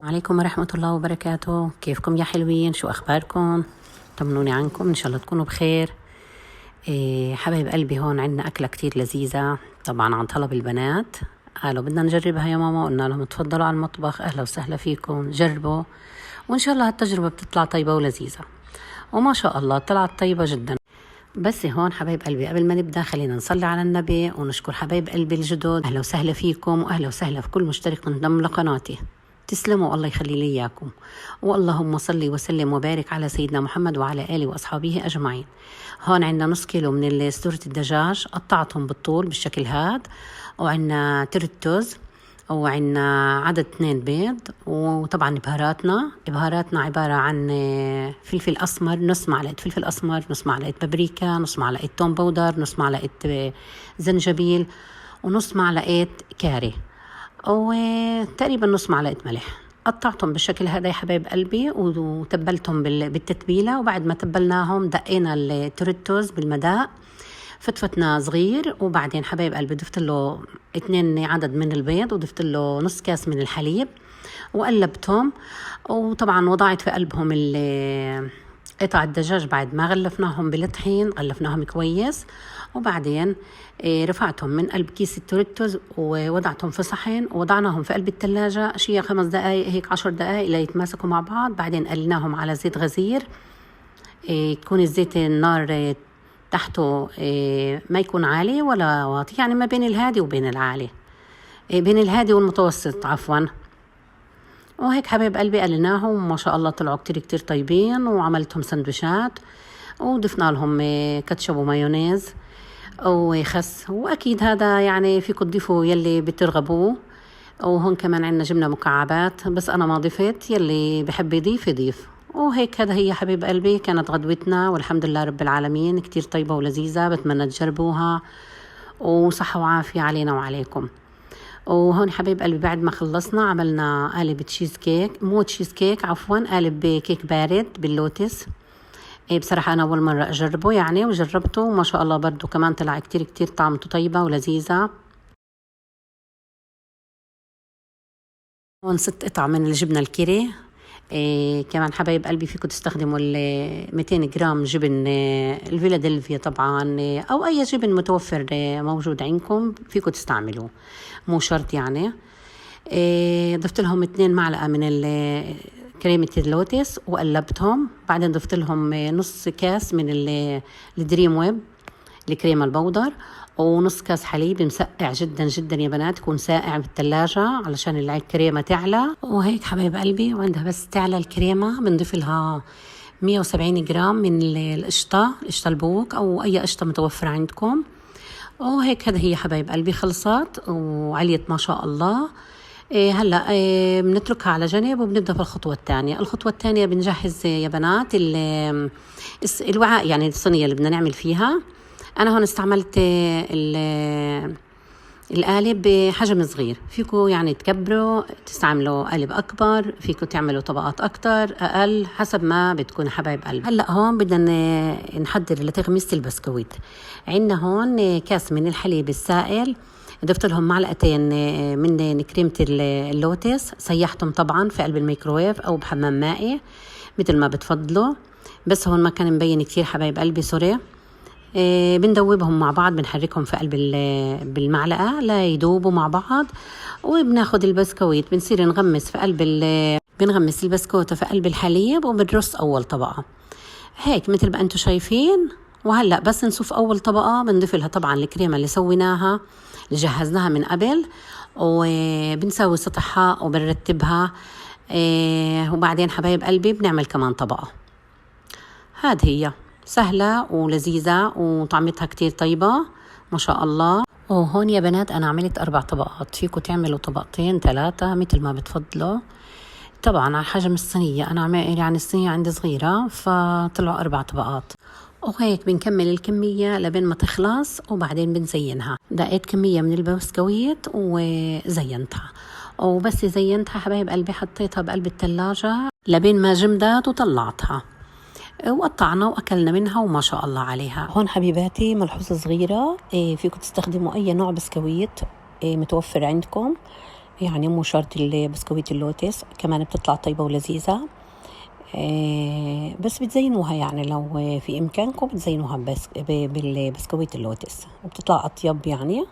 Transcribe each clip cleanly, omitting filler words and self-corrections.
عليكم ورحمة الله وبركاته. كيفكم يا حلوين؟ شو أخباركم؟ طمنوني عنكم، إن شاء الله تكونوا بخير. حبايب قلبي، هون عندنا أكلة كتير لذيذة طبعا عن طلب البنات. قالوا بدنا نجربها يا ماما، قلنا لهم تفضلوا على المطبخ، أهلا وسهلا فيكم، جربوا وإن شاء الله هالتجربة بتطلع طيبة ولذيذة، وما شاء الله طلعت طيبة جدا. بس هون حبايب قلبي، قبل ما نبدأ خلينا نصلي على النبي ونشكر حبايب قلبي الجدد. أهلا وسهلا فيكم وأهلا وسهلا في كل مشترك منضم لقناتي. تسلموا، الله يخلي لي إياكم. واللهم صل وسلم وبارك على سيدنا محمد وعلى آله وأصحابه أجمعين. هون عندنا نص كيلو من صدورة الدجاج، قطعتهم بالطول بالشكل هاد، وعندنا ترتوز، وعندنا عدد 2 بيض، وطبعا بهاراتنا عبارة عن فلفل أسمر، نص معلقة فلفل أسمر، نص معلقة بابريكا، نص معلقة توم بودر، نص معلقة زنجبيل، ونص معلقة كاري، وتقريبا نص معلقة ملح. قطعتهم بالشكل هذا يا حبايب قلبي، وتبلتهم بالتتبيلة. وبعد ما تبلناهم دقينا التوريتوز بالمداء، فتفتنا صغير، وبعدين حبايب قلبي ضفت له 2 عدد من البيض، وضفت له نص كاس من الحليب، وقلبتهم. وطبعا وضعت في قلبهم قطع الدجاج بعد ما غلفناهم بالطحين، غلفناهم كويس. وبعدين رفعتهم من قلب كيس التوريتوز ووضعتهم في صحن، ووضعناهم في قلب الثلاجة شي 5 دقايق هيك 10 دقايق ليتماسكوا مع بعض. بعدين قلناهم على زيت غزير، يكون الزيت النار تحته ما يكون عالي ولا واطي، يعني ما بين الهادي وبين العالي، بين الهادي والمتوسط عفوا. وهيك حبايب قلبي قلناهم، ما شاء الله طلعوا كتير كتير طيبين. وعملتهم سندويشات، وضفنا لهم كاتشب ومايونيز وخس، واكيد هذا يعني فيكم تضيفوا يلي بترغبوه. وهون كمان عندنا جبنة مكعبات، بس انا ما ضفت، يلي بحب يضيف. وهيك هذا هي حبيب قلبي كانت غدوتنا، والحمد لله رب العالمين كتير طيبة ولذيذة. بتمنى تجربوها، وصحة وعافية علينا وعليكم. وهون حبيب قلبي بعد ما خلصنا عملنا قالب تشيز كيك، مو تشيز كيك عفوا، قالب كيك بارد باللوتس. بصراحة أنا أول مرة أجربه يعني، وجربته وما شاء الله برضو كمان طلع كتير كتير طعمته طيبة ولذيذة. هون 6 قطع من الجبنة الكيري. كمان حبايب قلبي فيكم تستخدموا 200 جرام جبن الفيلادلفيا طبعا، أو أي جبن متوفر موجود عندكم فيكم تستعملوه، مو شرط يعني. ضفت لهم 2 معلقة من كريمة اللوتس وقلبتهم. بعدين ضفت لهم نص كاس من الدريم ويب، الكريمة البودر، ونص كاس حليب مسقع جدا جدا يا بنات، يكون ساقع بالثلاجة علشان الكريمة تعلى. وهيك حبايب قلبي، وعندها بس تعلى الكريمة بنضيف لها 170 جرام من القشطة البوك، أو أي قشطة متوفرة عندكم. وهيك هذا هي حبايب قلبي خلصت وعليت ما شاء الله. هلا بنتركها على جنب، وبنبدا في الخطوه الثانيه بنجهز يا بنات الوعاء، يعني الصينيه اللي بدنا نعمل فيها. انا هون استعملت القالب بحجم صغير، فيكم يعني تكبروا تستعملوا قالب اكبر، فيكم تعملوا طبقات اكتر اقل حسب ما بتكون حبايب قلب. هلا هون بدنا نحضر لتغميسه البسكويت. عندنا هون كاس من الحليب السائل، ضفت لهم معلقتين من كريمة اللوتس، سيحتهم طبعا في قلب الميكروويف أو بحمام مائي مثل ما بتفضلوا، بس هون ما كان مبين كتير حبايب قلبي سوري. بندوبهم مع بعض، بنحركهم في قلب بالمعلقة لا يدوبوا مع بعض. وبناخد البسكويت بنصير نغمس في قلب بنغمس البسكوتة في قلب الحليب، وبنرص أول طبقة هيك مثل ما انتم شايفين. وهلأ بس نصف أول طبقة بنضيف لها طبعا الكريمة اللي سويناها اللي جهزناها من قبل، وبنسوي سطحها وبنرتبها. وبعدين حبايب قلبي بنعمل كمان طبقة. هذه هي سهلة ولذيذة وطعمتها كتير طيبة ما شاء الله. وهون يا بنات أنا عملت 4 طبقات، فيكم تعملوا 2 3 مثل ما بتفضلوا. طبعا على حجم الصينية، أنا يعني الصينية عندي صغيرة فطلعوا 4 طبقات. وهيك بنكمل الكمية لبين ما تخلص، وبعدين بنزينها. دقيت كمية من البسكويت وزينتها، وبس زينتها حبايب قلبي حطيتها بقلب الثلاجة لبين ما جمدت وطلعتها، وقطعنا وأكلنا منها وما شاء الله عليها. هون حبيباتي ملحوظة صغيرة، فيكم تستخدموا أي نوع بسكويت متوفر عندكم، يعني مو شرط بسكويت اللوتس، كمان بتطلع طيبة ولذيذة. بس بتزينوها يعني لو في إمكانكم بتزينوها بس بالبسكويت اللوتس بتطلع أطيب يعني.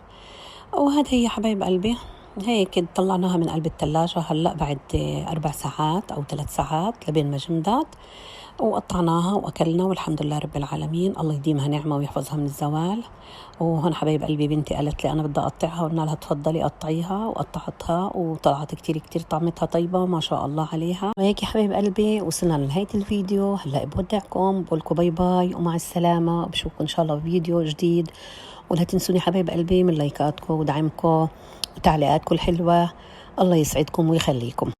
وهذا هي حبايب قلبي، هيك طلعناها من قلب الثلاجة هلأ بعد 4 ساعات أو 3 ساعات لبين ما جمدت، وقطعناها وأكلنا والحمد لله رب العالمين. الله يديمها نعمة ويحفظها من الزوال. وهون حبايب قلبي بنتي قالت لي أنا بدي أقطعها، وقلنا لها تفضلي قطعيها، وقطعتها وطلعت كتير كتير طعمتها طيبة ما شاء الله عليها. وهيك يا حبايب قلبي وصلنا لنهاية الفيديو. هلأ بودعكم بقولكم باي باي ومع السلامة، بشوفكم إن شاء الله فيديو جديد. ولا تنسوني حبايب قلبي من لايكاتكم ودعمكم وتعليقاتكم الحلوة. الله يسعدكم ويخليكم.